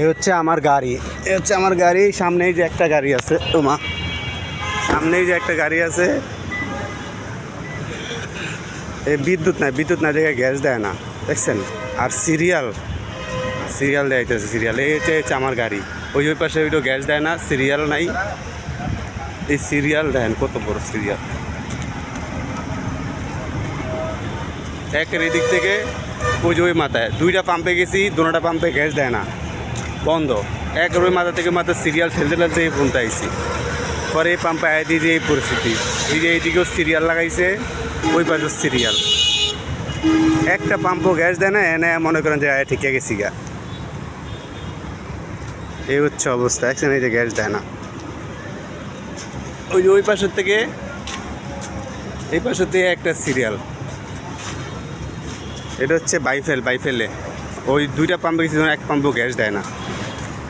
এ হচ্ছে আমার গাড়ি, এ হচ্ছে আমার গাড়ি। সামনেই যে একটা গাড়ি আছে, তোমা সামনেই যে একটা গাড়ি আছে, এই বিদ্যুৎ নাই দেখে গ্যাস দেয় না, দেখছেন? আর সিরিয়াল দেয়াইতেছে, সিরিয়াল। এই হচ্ছে আমার গাড়ি। ওই পাশে ওইটা গ্যাস দেয় না, সিরিয়াল নাই। এই সিরিয়াল দেন কত বড় সিরিয়াল। একের এই দিক থেকে ওই মাথায় দুইটা পাম্পে গেছি, দুটা পাম্পে গ্যাস দেয় না, বন্ধ। একের ওই মাথা থেকে মাথা সিরিয়াল ঠেলতে এই ফোনটা আইছি। পরে এই পাম্পে আয় দিয়ে যে এই পরিস্থিতি, এই যে এইদিকেও সিরিয়াল লাগাইছে, ওই পাশে সিরিয়াল। একটা পাম্পও গ্যাস দেয় না, এনে মনে করেন যে আয় ঠিকই গেছি গা। এই হচ্ছে অবস্থা, একসাথে এই যে গ্যাস দেয় না। ওই পাশের থেকে এই পাশের থেকে একটা সিরিয়াল। এটা হচ্ছে বাইফেলে ওই দুইটা পাম্পে গেছি, এক পাম্পও গ্যাস দেয় না।